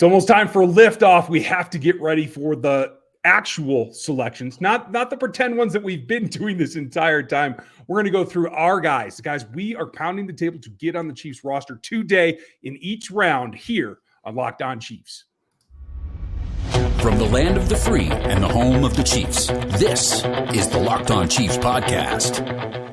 almost time for liftoff. We have to get ready for the actual selections, not the pretend ones that we've been doing this entire time. We're going to go through our guys. Guys, we are pounding the table to get on the Chiefs roster today in each round here on Locked On Chiefs. From the land of the free and the home of the Chiefs, this is the Locked On Chiefs podcast.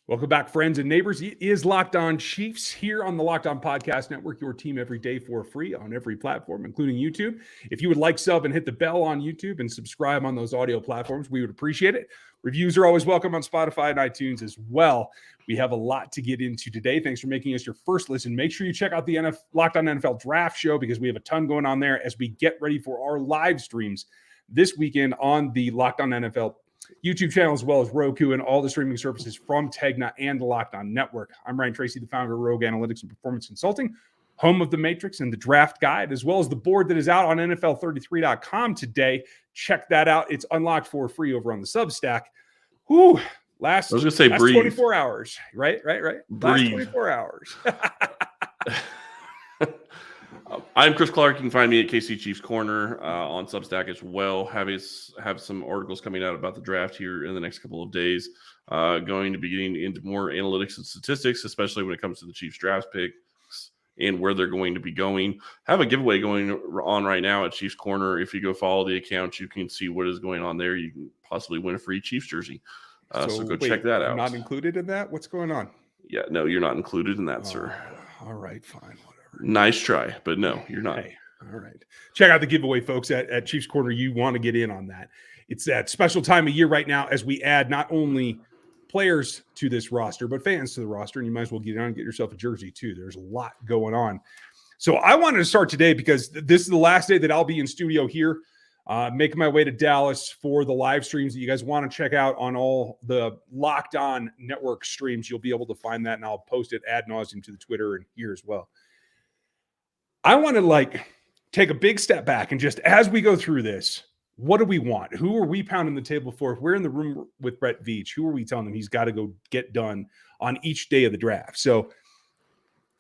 Welcome back, friends and neighbors. It is Locked On Chiefs here on the Locked On Podcast Network, your team every day for free on every platform, including YouTube. If you would like sub and hit the bell on YouTube and subscribe on those audio platforms, we would appreciate it. Reviews are always welcome on Spotify and iTunes as well. We have a lot to get into today. Thanks for making us your first listen. Make sure you check out the Locked On NFL Draft Show because we have a ton going on there as we get ready for our live streams this weekend on the Locked On NFL YouTube channel, as well as Roku and all the streaming services from Tegna and the Locked On Network. I'm Ryan Tracy, the founder of Rogue Analytics and Performance Consulting, home of the Matrix and the Draft Guide, as well as the board that is out on NFL33.com today. Check that out. It's unlocked for free over on the Substack. Whew, last 24 hours, right? Breathe. Last 24 hours. I'm Chris Clark. You can find me at KC Chiefs Corner on Substack as well. Have some articles coming out about the draft here in the next couple of days. Going to be getting into more analytics and statistics, especially when it comes to the Chiefs draft picks and where they're going to be going. Have a giveaway going on right now at Chiefs Corner. If you go follow the account, you can see what is going on there. You can possibly win a free Chiefs jersey. So go check that out. Not included in that? What's going on? Yeah, no, you're not included in that, sir. All right, fine. Nice try, but no, you're not. Hey, all right. Check out the giveaway, folks, at Chiefs Corner. You want to get in on that. It's that special time of year right now as we add not only players to this roster, but fans to the roster, and you might as well get on and get yourself a jersey, too. There's a lot going on. So I wanted to start today because this is the last day that I'll be in studio here, making my way to Dallas for the live streams that you guys want to check out on all the Locked On Network streams. You'll be able to find that, and I'll post it ad nauseum to the Twitter and here as well. I want to take a big step back and just as we go through this, what do we want? Who are we pounding the table for? If we're in the room with Brett Veach, who are we telling him he's got to go get done on each day of the draft? So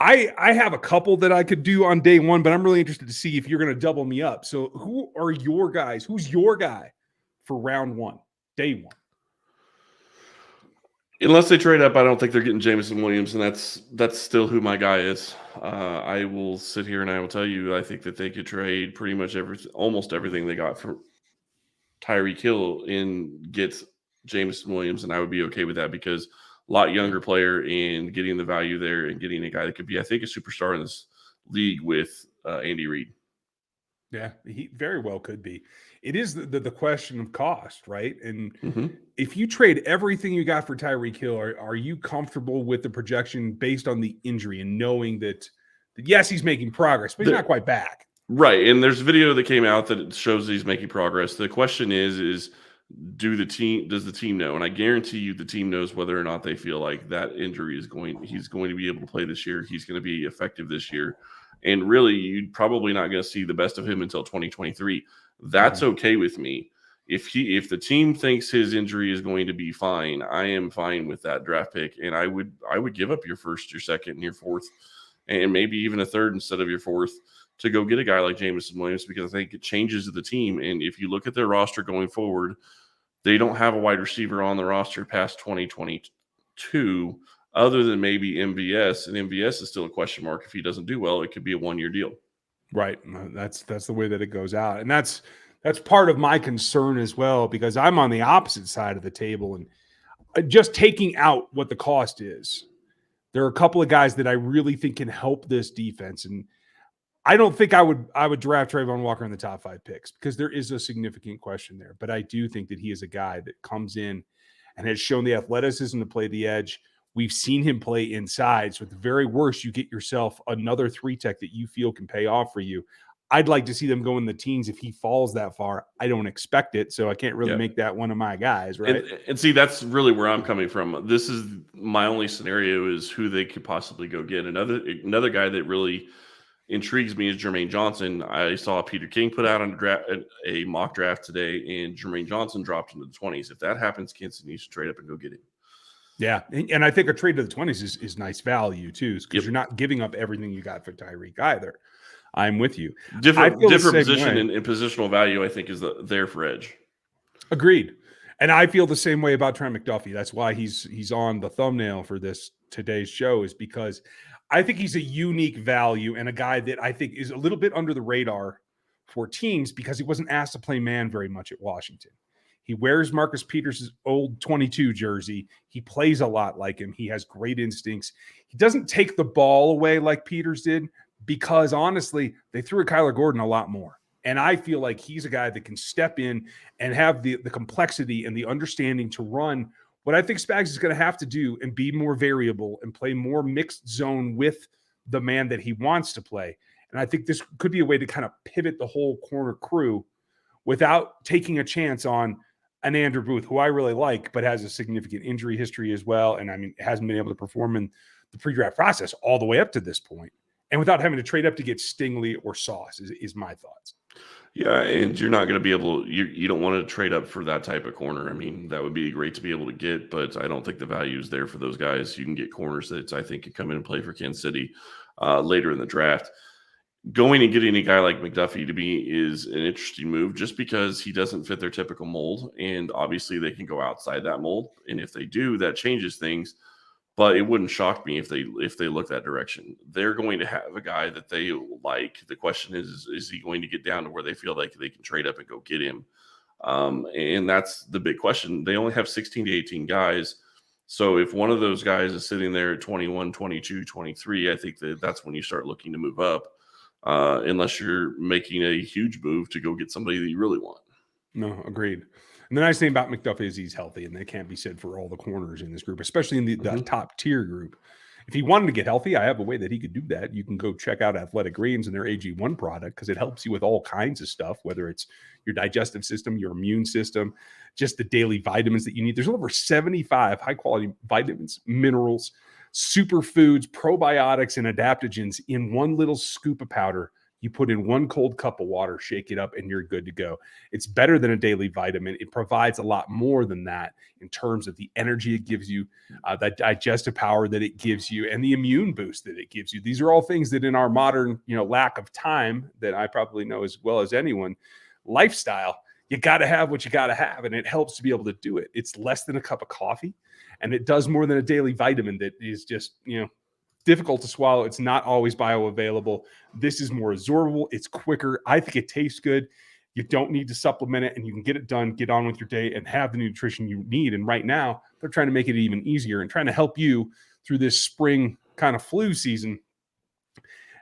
I have a couple that I could do on day one, but I'm really interested to see if you're going to double me up. So who are your guys? Who's your guy for round one, day one? Unless they trade up, I don't think they're getting Jameson Williams, and that's still who my guy is. I will sit here and I will tell you, I think that they could trade pretty much almost everything they got for Tyreek Hill and get Jameson Williams, and I would be okay with that because a lot younger player and getting the value there and getting a guy that could be, I think, a superstar in this league with Andy Reid. Yeah, he very well could be. It is the question of cost, right? And if you trade everything you got for Tyreek Hill, are you comfortable with the projection based on the injury and knowing that yes, he's making progress, but he's not quite back? Right, and there's a video that came out that shows that he's making progress. The question is does the team know? And I guarantee you the team knows whether or not they feel like that injury he's going to be able to play this year. He's going to be effective this year. And really, you're probably not going to see the best of him until 2023. That's okay with me. If the team thinks his injury is going to be fine, I am fine with that draft pick. And I would give up your first, your second, and your fourth, and maybe even a third instead of your fourth to go get a guy like Jameson Williams because I think it changes the team. And if you look at their roster going forward, they don't have a wide receiver on the roster past 2022. Other than maybe MVS, and MVS is still a question mark. If he doesn't do well, it could be a one-year deal. Right. That's the way that it goes out. And that's part of my concern as well, because I'm on the opposite side of the table. And just taking out what the cost is, there are a couple of guys that I really think can help this defense. And I don't think I would draft Trayvon Walker in the top 5 picks because there is a significant question there. But I do think that he is a guy that comes in and has shown the athleticism to play the edge. We've seen him play inside. So at the very worst, you get yourself another 3-tech that you feel can pay off for you. I'd like to see them go in the teens if he falls that far. I don't expect it, so I can't really make that one of my guys, right? And see, that's really where I'm coming from. This is my only scenario is who they could possibly go get. Another guy that really intrigues me is Jermaine Johnson. I saw Peter King put out a mock draft today, and Jermaine Johnson dropped into the 20s. If that happens, Kansas needs to trade up and go get him. Yeah, and I think a trade to the 20s is nice value too, because Yep. you're not giving up everything you got for Tyreek either. I'm with you. I Different feel the different same position way. and positional value, I think, is there for edge. Agreed. And I feel the same way about Trent McDuffie. That's why he's on the thumbnail for this today's show, is because I think he's a unique value and a guy that I think is a little bit under the radar for teams because he wasn't asked to play man very much at Washington. He wears Marcus Peters' old 22 jersey. He plays a lot like him. He has great instincts. He doesn't take the ball away like Peters did because honestly, they threw at Kyler Gordon a lot more. And I feel like he's a guy that can step in and have the complexity and the understanding to run what I think Spags is going to have to do and be more variable and play more mixed zone with the man that he wants to play. And I think this could be a way to kind of pivot the whole corner crew without taking a chance on an Andrew Booth, who I really like, but has a significant injury history as well. And I mean, hasn't been able to perform in the pre-draft process all the way up to this point. And without having to trade up to get Stingley or Sauce is my thoughts. Yeah, and you're not going to be able to, you don't want to trade up for that type of corner. I mean, that would be great to be able to get, but I don't think the value is there for those guys. You can get corners that I think could come in and play for Kansas City later in the draft. Going and getting a guy like McDuffie to me is an interesting move just because he doesn't fit their typical mold. And obviously they can go outside that mold. And if they do, that changes things. But it wouldn't shock me if they look that direction. They're going to have a guy that they like. The question is he going to get down to where they feel like they can trade up and go get him? And that's the big question. They only have 16 to 18 guys. So if one of those guys is sitting there at 21, 22, 23, I think that's when you start looking to move up, unless you're making a huge move to go get somebody that you really want. No, agreed. And the nice thing about McDuffie is he's healthy, and that can't be said for all the corners in this group, especially in the top tier group. If he wanted to get healthy, I have a way that he could do that. You can go check out Athletic Greens and their AG1 product because it helps you with all kinds of stuff, whether it's your digestive system, your immune system, just the daily vitamins that you need. There's over 75 high-quality vitamins, minerals, superfoods, probiotics, and adaptogens in one little scoop of powder. You put in one cold cup of water, shake it up, and you're good to go. It's better than a daily vitamin. It provides a lot more than that in terms of the energy it gives you, that digestive power that it gives you, and the immune boost that it gives you. These are all things that in our modern, lack of time that I probably know as well as anyone, lifestyle, you got to have what you got to have, and it helps to be able to do it. It's less than a cup of coffee, and it does more than a daily vitamin that is just, difficult to swallow. It's not always bioavailable. This is more absorbable. It's quicker. I think it tastes good. You don't need to supplement it, and you can get it done, get on with your day, and have the nutrition you need. And right now, they're trying to make it even easier and trying to help you through this spring kind of flu season.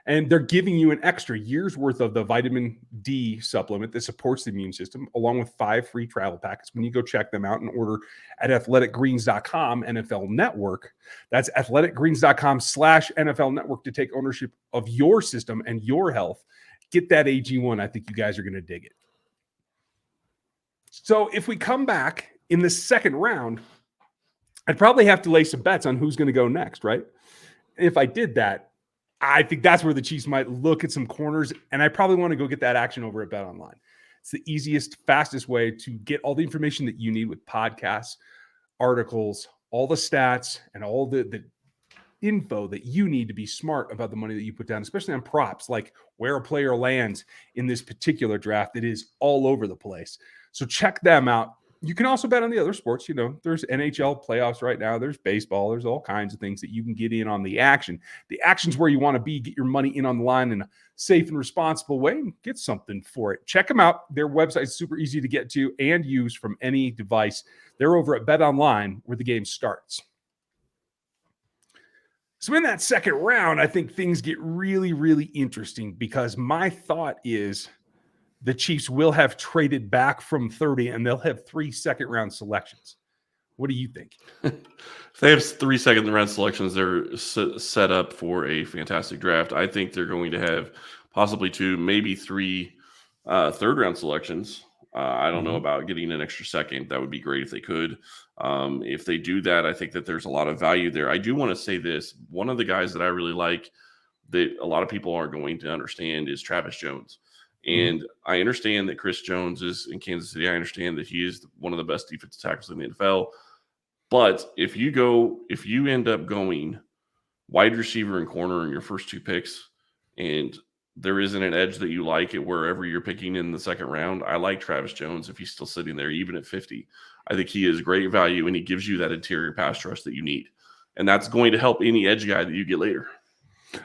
And they're giving you an extra year's worth of the vitamin D supplement that supports the immune system, along with 5 free travel packets when you go check them out and order at athleticgreens.com NFL Network. That's athleticgreens.com/NFL Network to take ownership of your system and your health. Get that AG1. I think you guys are going to dig it. So if we come back in the second round, I'd probably have to lay some bets on who's going to go next, right? If I did that, I think that's where the Chiefs might look at some corners, and I probably want to go get that action over at BetOnline. It's the easiest, fastest way to get all the information that you need with podcasts, articles, all the stats, and all the info that you need to be smart about the money that you put down, especially on props, like where a player lands in this particular draft. It is all over the place. So check them out. You can also bet on the other sports. There's NHL playoffs right now. There's baseball. There's all kinds of things that you can get in on the action. The action's where you want to be. Get your money in on the line in a safe and responsible way and get something for it. Check them out. Their website's super easy to get to and use from any device. They're over at BetOnline where the game starts. So in that second round, I think things get really, really interesting because my thought is the Chiefs will have traded back from 30 and they'll have 3 second-round selections. What do you think? If they have 3 second-round selections, they're set up for a fantastic draft. I think they're going to have possibly 2, maybe 3 third-round selections. I don't know about getting an extra second. That would be great if they could. If they do that, I think that there's a lot of value there. I do want to say this. One of the guys that I really like that a lot of people aren't going to understand is Travis Jones. And I understand that Chris Jones is in Kansas City. I understand that he is one of the best defensive tackles in the NFL. But if you end up going wide receiver and corner in your first 2 picks, and there isn't an edge that you like at wherever you're picking in the second round, I like Travis Jones if he's still sitting there, even at 50. I think he is great value, and he gives you that interior pass rush that you need. And that's going to help any edge guy that you get later.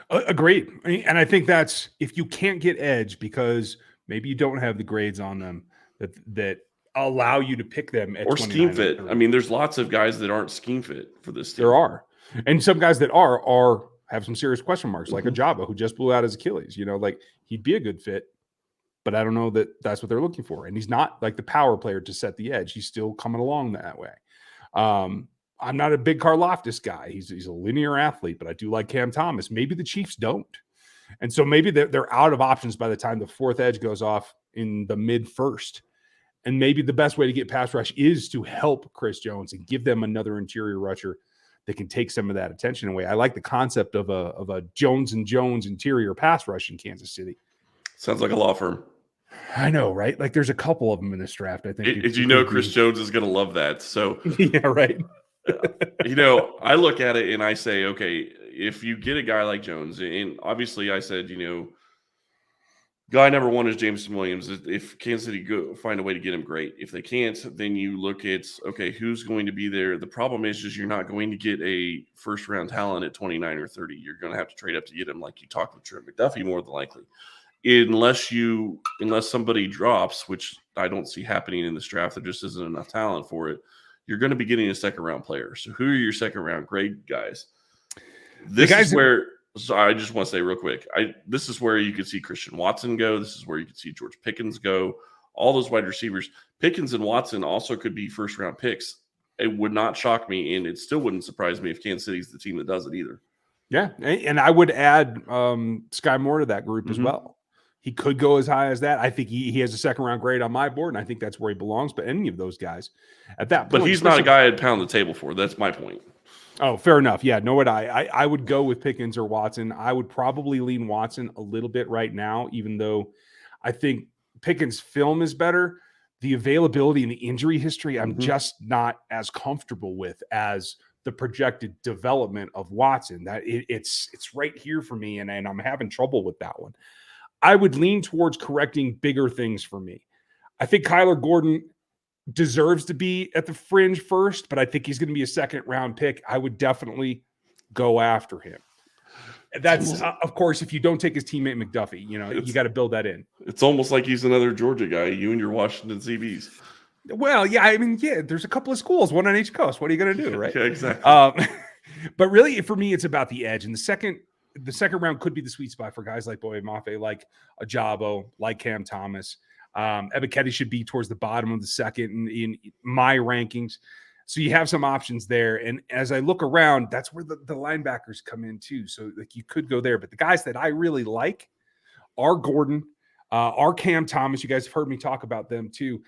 Agreed. And I think that's if you can't get edge because maybe you don't have the grades on them that allow you to pick them at or 29 scheme or fit. 30. I mean, there's lots of guys that aren't scheme fit for this team. There are. And some guys that are have some serious question marks, like a Jabba who just blew out his Achilles. Like he'd be a good fit, but I don't know that that's what they're looking for. And he's not like the power player to set the edge. He's still coming along that way. I'm not a big Karlaftis guy. He's a linear athlete, but I do like Cam Thomas. Maybe the Chiefs don't. And so maybe they're out of options by the time the 4th edge goes off in the mid-first. And maybe the best way to get pass rush is to help Chris Jones and give them another interior rusher that can take some of that attention away. I like the concept of a Jones and Jones interior pass rush in Kansas City. Sounds like a law firm. I know, right? Like there's a couple of them in this draft. I think. Chris Jones is going to love that. So yeah, right. I look at it and I say, okay, if you get a guy like Jones, and obviously I said, guy number 1 is Jameson Williams. If Kansas City find a way to get him, great. If they can't, then you look at, okay, who's going to be there? The problem is you're not going to get a first-round talent at 29 or 30. You're going to have to trade up to get him, like you talked with Trent McDuffie, more than likely. Unless somebody drops, which I don't see happening in this draft, there just isn't enough talent for it. You're going to be getting a second-round player. So who are your second-round grade guys? So I just want to say real quick, this is where you could see Christian Watson go. This is where you could see George Pickens go. All those wide receivers. Pickens and Watson also could be first-round picks. It would not shock me, and it still wouldn't surprise me if Kansas City's the team that does it either. Yeah, and I would add Sky Moore to that group as well. He could go as high as that. I think he has a second-round grade on my board, and I think that's where he belongs. But any of those guys at that point. But he's not a guy I'd pound the table for. That's my point. Oh, fair enough. Yeah, no, I would go with Pickens or Watson. I would probably lean Watson a little bit right now, even though I think Pickens' film is better. The availability and the injury history, I'm just not as comfortable with as the projected development of Watson. That it's right here for me, and I'm having trouble with that one. I would lean towards correcting bigger things for me. I think Kyler Gordon deserves to be at the fringe first, but I think he's going to be a second-round pick. I would definitely go after him. That's, of course, if you don't take his teammate McDuffie, you got to build that in. It's almost like he's another Georgia guy, you and your Washington CBs. Well, yeah, there's a couple of schools, one on each coast. What are you going to do, right? Yeah, exactly. But really, for me, it's about the edge. And the second round could be the sweet spot for guys like Boye Mafe, like Ajabo, like Cam Thomas. Ebiketie should be towards the bottom of the second in my rankings. So you have some options there. And as I look around, that's where the linebackers come in too. So like you could go there. But the guys that I really like are Gordon, are Cam Thomas. You guys have heard me talk about them too.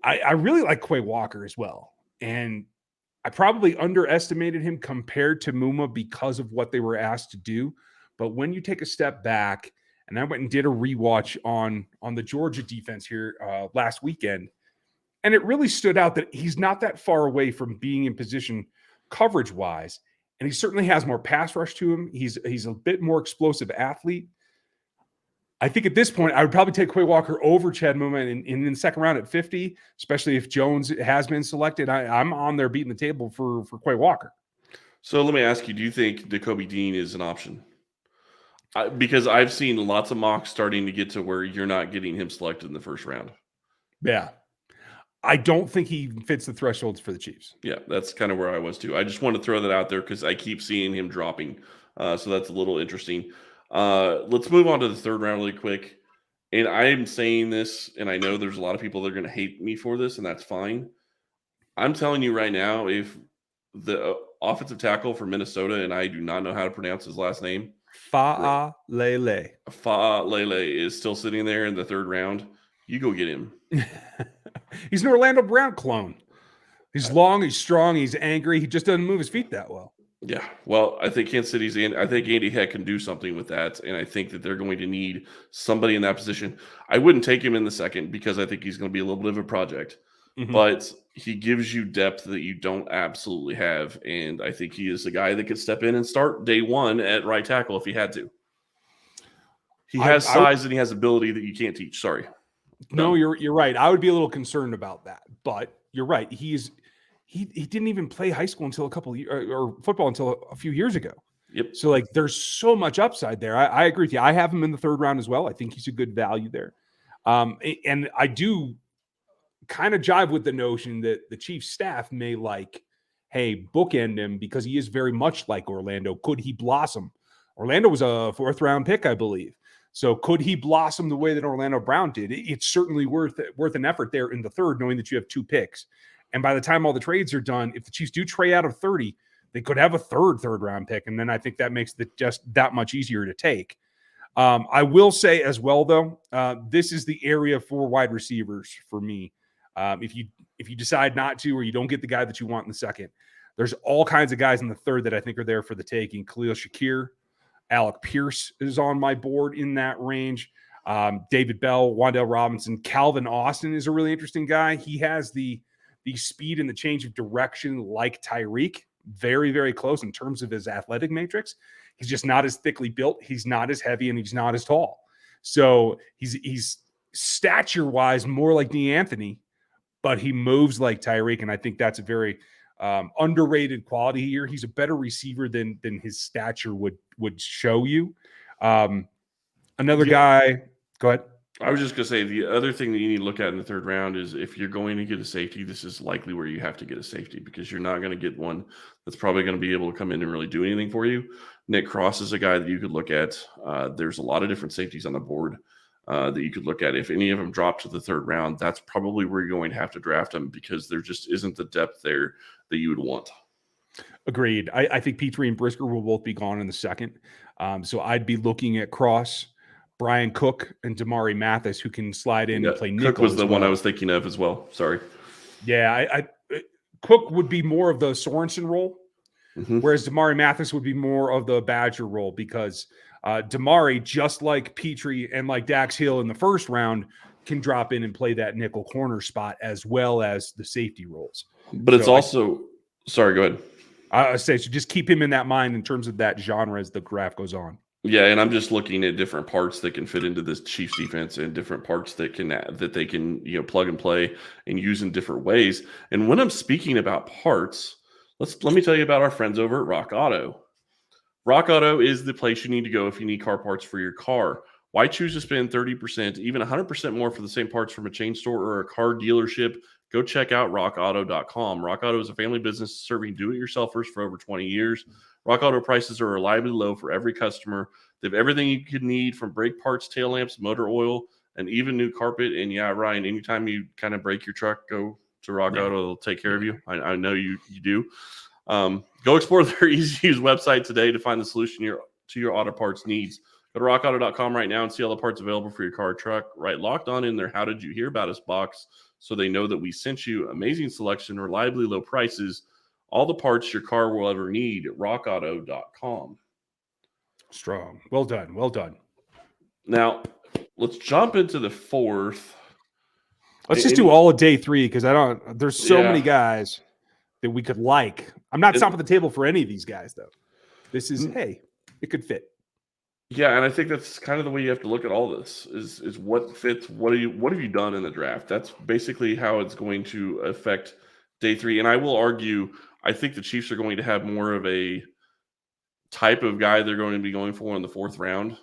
I really like Quay Walker as well. And I probably underestimated him compared to Muma because of what they were asked to do. But when you take a step back, and I went and did a rewatch on the Georgia defense here last weekend, and it really stood out that he's not that far away from being in position coverage-wise, and he certainly has more pass rush to him. He's a bit more explosive athlete. I think at this point, I would probably take Quay Walker over Chad Muma in the second round at 50, especially if Jones has been selected. I'm on there beating the table for Quay Walker. So let me ask you, do you think Nakobe Dean is an option? Because I've seen lots of mocks starting to get to where you're not getting him selected in the first round. Yeah. I don't think he fits the thresholds for the Chiefs. Yeah, that's kind of where I was too. I just want to throw that out there because I keep seeing him dropping. So that's a little interesting. Let's move on to the third round really quick. And I am saying this, and I know there's a lot of people that are going to hate me for this, and that's fine. I'm telling you right now, if the offensive tackle for Minnesota, and I do not know how to pronounce his last name, Fa'alele is still sitting there in the third round, you go get him. He's an Orlando Brown clone. He's long, he's strong, he's angry. He just doesn't move his feet that well. Yeah, well, I think Kansas City's in. I think Andy Heck can do something with that, and I think that they're going to need somebody in that position. I wouldn't take him in the second because I think he's going to be a little bit of a project. Mm-hmm. But he gives you depth that you don't absolutely have. And I think he is a guy that could step in and start day one at right tackle if he had to. He has size and he has ability that you can't teach. Sorry. No, you're right. I would be a little concerned about that, but you're right. He didn't even play high school until a couple of years, or football until a few years ago. Yep. So like, there's so much upside there. I agree with you. I have him in the third round as well. I think he's a good value there. And I do kind of jive with the notion that the Chiefs staff may like, hey, bookend him because he is very much like Orlando. Could he blossom? Orlando was a fourth round pick, I believe. So could he blossom the way that Orlando Brown did? It's certainly worth an effort there in the third, knowing that you have 2 picks. And by the time all the trades are done, if the Chiefs do trade out of 30, they could have a third round pick. And then I think that makes it just that much easier to take. I will say as well, though, this is the area for wide receivers for me. If you decide not to, or you don't get the guy that you want in the second, there's all kinds of guys in the third that I think are there for the taking. Khalil Shakir, Alec Pierce is on my board in that range. David Bell, Wan'Dale Robinson, Calvin Austin is a really interesting guy. He has the speed and the change of direction like Tyreek, very, very close in terms of his athletic matrix. He's just not as thickly built. He's not as heavy, and he's not as tall. So he's stature-wise more like DeAnthony, but he moves like Tyreek, and I think that's a very underrated quality here. He's a better receiver than his stature would show you. Another guy, go ahead. I was just going to say, the other thing that you need to look at in the third round is if you're going to get a safety, this is likely where you have to get a safety because you're not going to get one that's probably going to be able to come in and really do anything for you. Nick Cross is a guy that you could look at. There's a lot of different safeties on the board that you could look at. If any of them drop to the third round, that's probably where you're going to have to draft them because there just isn't the depth there that you would want. Agreed. I think Petrie and Brisker will both be gone in the second. So I'd be looking at Cross, Brian Cook, and Damari Mathis, who can slide in and play nickel. Cook was the one I was thinking of as well. Sorry. Yeah, Cook would be more of the Sorensen role, whereas Damari Mathis would be more of the Badger role because Damari, just like Petrie and like Dax Hill in the first round, can drop in and play that nickel corner spot as well as the safety roles. But it's also – sorry, go ahead. I say so just keep him in that mind in terms of that genre as the draft goes on. Yeah, and I'm just looking at different parts that can fit into this Chiefs defense and different parts that they can plug and play and use in different ways. And when I'm speaking about parts, let me tell you about our friends over at RockAuto. RockAuto is the place you need to go if you need car parts for your car. Why choose to spend 30%, even 100% more for the same parts from a chain store or a car dealership? Go check out rockauto.com. RockAuto is a family business serving do-it-yourselfers for over 20 years. RockAuto prices are reliably low for every customer. They have everything you could need from brake parts, tail lamps, motor oil, and even new carpet. And yeah, Ryan, anytime you kind of break your truck, go to RockAuto. They'll take care of you. I know you do. Go explore their easy-to-use website today to find the solution to your auto parts needs. Go to rockauto.com right now and see all the parts available for your car or truck. Right, locked on in their How Did You Hear About Us box so they know that we sent you. Amazing selection, reliably low prices, all the parts your car will ever need at rockauto.com. Strong. Well done. Well done. Now, let's jump into the fourth. Let's just do all of day 3 because there's so many guys that we could like. I'm not stopping the table for any of these guys, though. This is, hey, it could fit. Yeah, and I think that's kind of the way you have to look at all this is what fits, what have you done in the draft? That's basically how it's going to affect day 3. And I will argue, I think the Chiefs are going to have more of a type of guy they're going to be going for in the 4th round,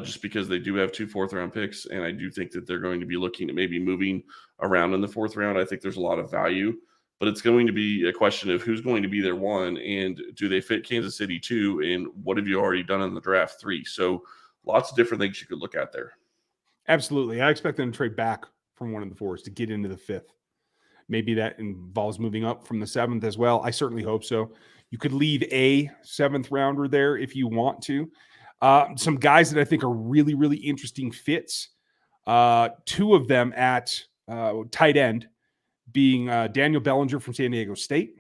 just because they do have 2 4th-round picks. And I do think that they're going to be looking at maybe moving around in the 4th round. I think there's a lot of value. But it's going to be a question of who's going to be their 1 and do they fit Kansas City 2 and what have you already done in the draft 3? So lots of different things you could look at there. Absolutely. I expect them to trade back from 1 of the 4s to get into the 5th. Maybe that involves moving up from the 7th as well. I certainly hope so. You could leave a 7th rounder there if you want to. Some guys that I think are really, really interesting fits. 2 of them at tight end. Being Daniel Bellinger from San Diego State.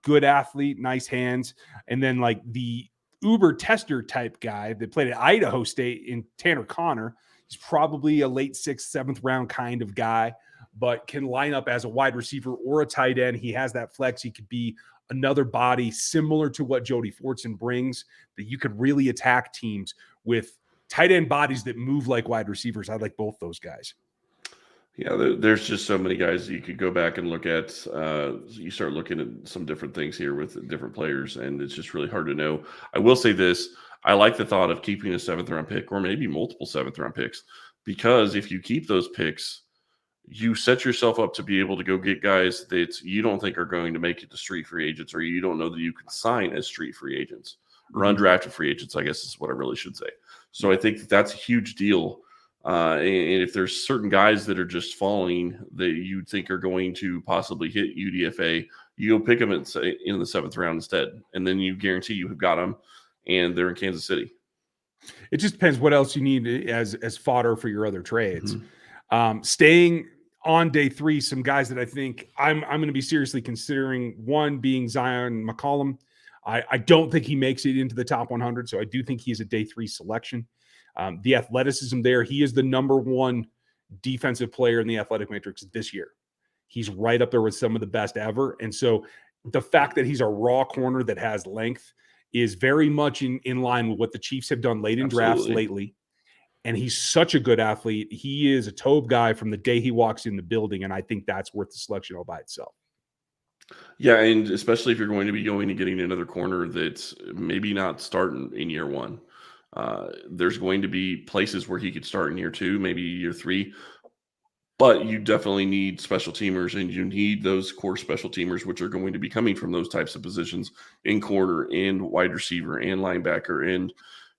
Good athlete, nice hands. And then like the Uber tester type guy that played at Idaho State in Tanner Connor. He's probably a late 6th, 7th round kind of guy. but can line up as a wide receiver or a tight end. He has that flex. He could be another body similar to what Jody Fortson brings, that you could really attack teams with tight end bodies that move like wide receivers. I like both those guys. Yeah, there's just so many guys you could go back and look at. You start looking at some different things here with different players, and it's just really hard to know. I will say this. I like the thought of keeping a 7th-round pick or maybe multiple 7th-round picks, because if you keep those picks, you set yourself up to be able to go get guys that you don't think are going to make it to street free agents, or you don't know that you can sign as street free agents or undrafted free agents, I guess is what I really should say. So I think that's a huge deal. And if there's certain guys that are just falling that you think are going to possibly hit UDFA, you go pick them in the 7th round instead. And then you guarantee you have got them, and they're in Kansas City. It just depends what else you need as fodder for your other trades. Staying on day 3, some guys that I think I'm going to be seriously considering, one being Zion McCollum. I don't think he makes it into the top 100, so I do think he's a day 3 selection. The athleticism there, he is the number 1 defensive player in the athletic matrix this year. He's right up there with some of the best ever. And so the fact that he's a raw corner that has length is very much in line with what the Chiefs have done late in drafts lately. And he's such a good athlete. He is a Tobe guy from the day he walks in the building, and I think that's worth the selection all by itself. Yeah, and especially if you're going to be going and getting another corner that's maybe not starting in year 1. There's going to be places where he could start in year 2, maybe year 3, but you definitely need special teamers, and you need those core special teamers, which are going to be coming from those types of positions in corner and wide receiver and linebacker and,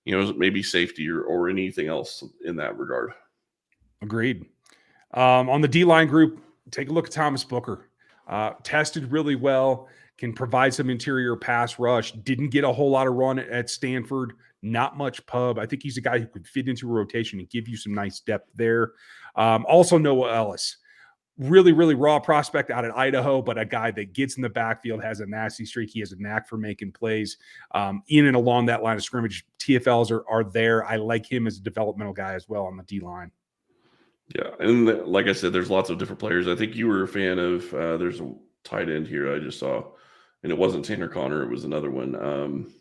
maybe safety or anything else in that regard. Agreed. On the D-line group, take a look at Thomas Booker. Tested really well, can provide some interior pass rush, didn't get a whole lot of run at Stanford, not much pub. I think he's a guy who could fit into a rotation and give you some nice depth there. Also Noah Ellis, really, really raw prospect out of Idaho, but a guy that gets in the backfield, has a nasty streak. He has a knack for making plays in and along that line of scrimmage. TFLs are there. I like him as a developmental guy as well on the D-line. Yeah, and like I said, there's lots of different players. I think you were a fan of, there's a tight end here I just saw, and it wasn't Tanner Connor, it was another one.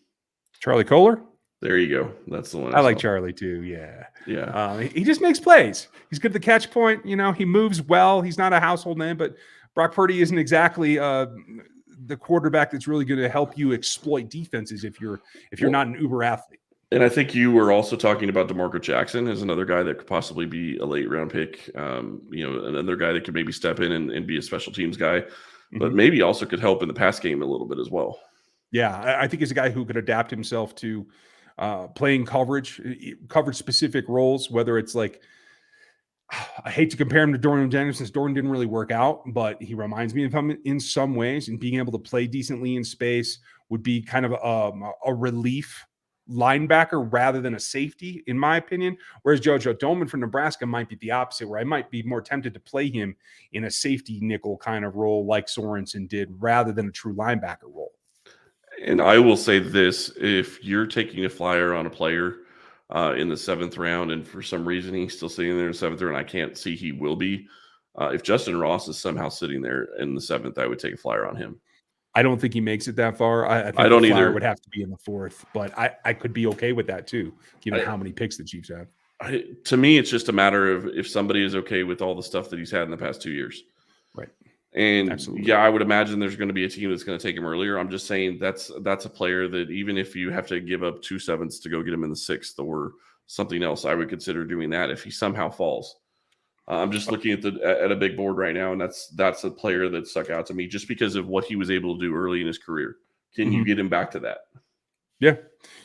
Charlie Kohler? There you go. That's the one I like Charlie too, yeah. Yeah. He just makes plays. He's good at the catch point. He moves well. He's not a household name, but Brock Purdy isn't exactly the quarterback that's really going to help you exploit defenses if you're not an uber athlete. And I think you were also talking about DeMarco Jackson as another guy that could possibly be a late round pick. Another guy that could maybe step in and be a special teams guy, but maybe also could help in the pass game a little bit as well. Yeah, I think he's a guy who could adapt himself to playing coverage specific roles, whether it's like, I hate to compare him to Dorian Daniels since Dorian didn't really work out, but he reminds me of him in some ways, and being able to play decently in space would be kind of a relief linebacker rather than a safety, in my opinion. Whereas JoJo Domann from Nebraska might be the opposite, where I might be more tempted to play him in a safety nickel kind of role like Sorensen did rather than a true linebacker role. And I will say this, if you're taking a flyer on a player in the 7th round, and for some reason he's still sitting there in the 7th round, I can't see he will be. If Justin Ross is somehow sitting there in the 7th, I would take a flyer on him. I don't think he makes it that far. I think I don't the flyer either. would have to be in the 4th, but I could be okay with that too, given how many picks the Chiefs have. To me, it's just a matter of if somebody is okay with all the stuff that he's had in the past 2 years. Right. And absolutely. Yeah, I would imagine there's going to be a team that's going to take him earlier. I'm just saying that's a player that even if you have to give up 2 7ths to go get him in the 6th or something else, I would consider doing that if he somehow falls. I'm just looking at a big board right now, and that's a player that stuck out to me just because of what he was able to do early in his career. Can you get him back to that? Yeah,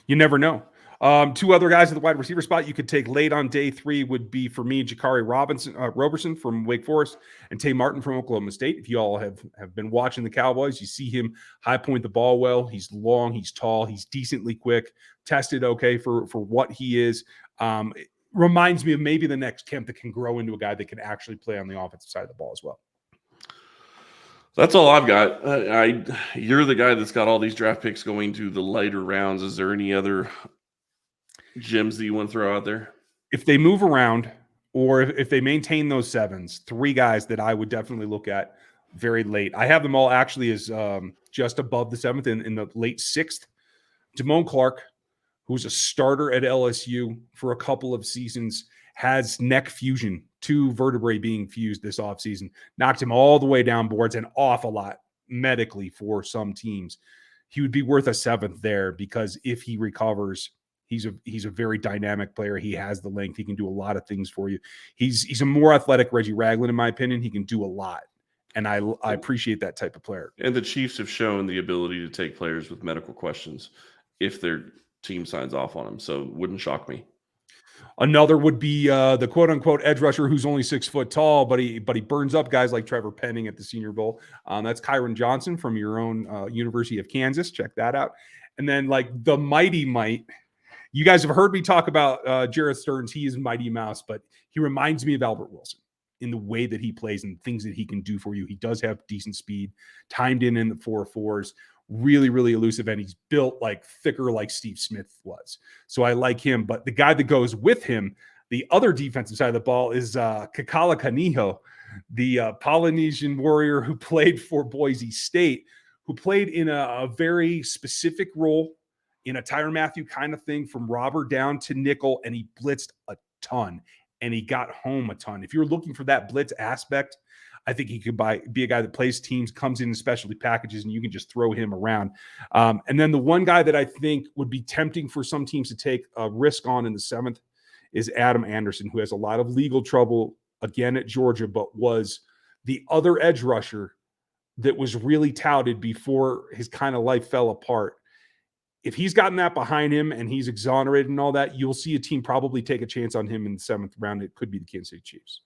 you never know. 2 other guys at the wide receiver spot you could take late on day 3 would be, for me, Jakari Roberson from Wake Forest and Tay Martin from Oklahoma State. If you all have been watching the Cowboys, you see him high point the ball well. He's long, he's tall, he's decently quick, tested okay for what he is. It reminds me of maybe the next Kemp that can grow into a guy that can actually play on the offensive side of the ball as well. That's all I've got. You're the guy that's got all these draft picks going to the later rounds. Is there any other gems that you want to throw out there? If they move around, or if they maintain those 7s, 3 guys that I would definitely look at very late. I have them all actually as just above the 7th in the late 6th. Damone Clark, who's a starter at LSU for a couple of seasons, has neck fusion, 2 vertebrae being fused this offseason, knocked him all the way down boards and off a lot medically for some teams. He would be worth a 7th there because if he recovers, he's a very dynamic player. He has the length. He can do a lot of things for you. He's a more athletic Reggie Ragland, in my opinion. He can do a lot. And I appreciate that type of player. And the Chiefs have shown the ability to take players with medical questions if their team signs off on them. So it wouldn't shock me. Another would be the quote unquote edge rusher who's only 6 foot tall, but he burns up guys like Trevor Penning at the Senior Bowl. That's Kyron Johnson from your own University of Kansas. Check that out. And then like the Mighty Might. You guys have heard me talk about Jarrett Stearns. He is Mighty Mouse, but he reminds me of Albert Wilson in the way that he plays and things that he can do for you. He does have decent speed, timed in the 4.4s, really, really elusive, and he's built like thicker like Steve Smith was. So I like him. But the guy that goes with him, the other defensive side of the ball, is Kakala Kaniho, the Polynesian warrior who played for Boise State, who played in a very specific role in a Tyrann Mathieu kind of thing from robber down to nickel, and he blitzed a ton, and he got home a ton. If you're looking for that blitz aspect, I think he could be a guy that plays teams, comes in specialty packages, and you can just throw him around. And then the one guy that I think would be tempting for some teams to take a risk on in the 7th is Adam Anderson, who has a lot of legal trouble, again, at Georgia, but was the other edge rusher that was really touted before his kind of life fell apart. If he's gotten that behind him and he's exonerated and all that, you'll see a team probably take a chance on him in the 7th round. It could be the Kansas City Chiefs.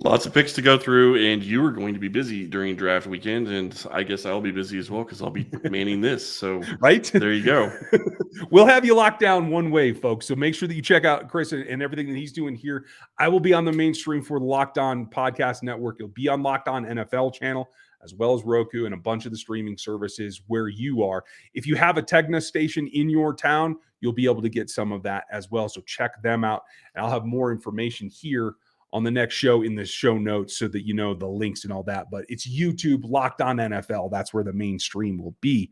Lots of picks to go through, and you are going to be busy during draft weekend, and I guess I'll be busy as well because I'll be manning this. So right there you go. We'll have you locked down one way, folks. So make sure that you check out Chris and everything that he's doing here. I will be on the mainstream for the Locked On Podcast Network. You'll be on Locked On NFL channel, as well as Roku and a bunch of the streaming services where you are. If you have a Tegna station in your town, you'll be able to get some of that as well. So check them out. And I'll have more information here on the next show in the show notes so that you know the links and all that. But it's YouTube, Locked On NFL. That's where the main stream will be.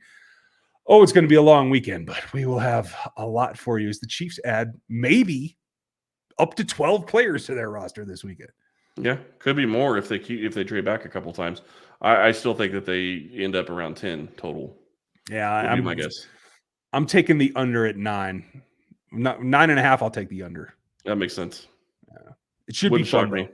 Oh, it's going to be a long weekend, but we will have a lot for you as the Chiefs add maybe up to 12 players to their roster this weekend. Yeah, could be more if they trade back a couple times. I still think that they end up around 10 total. Yeah, I'm my guess. I'm taking the under at 9. 9.5. I'll take the under. That makes sense. It should be fun, though.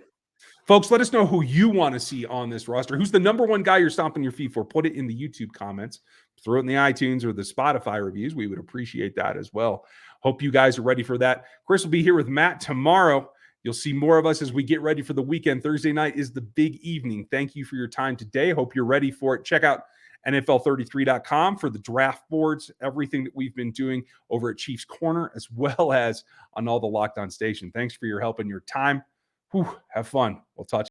Folks, let us know who you want to see on this roster. Who's the number one guy you're stomping your feet for? Put it in the YouTube comments. Throw it in the iTunes or the Spotify reviews. We would appreciate that as well. Hope you guys are ready for that. Chris will be here with Matt tomorrow. You'll see more of us as we get ready for the weekend. Thursday night is the big evening. Thank you for your time today. Hope you're ready for it. Check out NFL33.com for the draft boards, everything that we've been doing over at Chiefs Corner, as well as on all the Locked On station. Thanks for your help and your time. Have fun. We'll talk to you.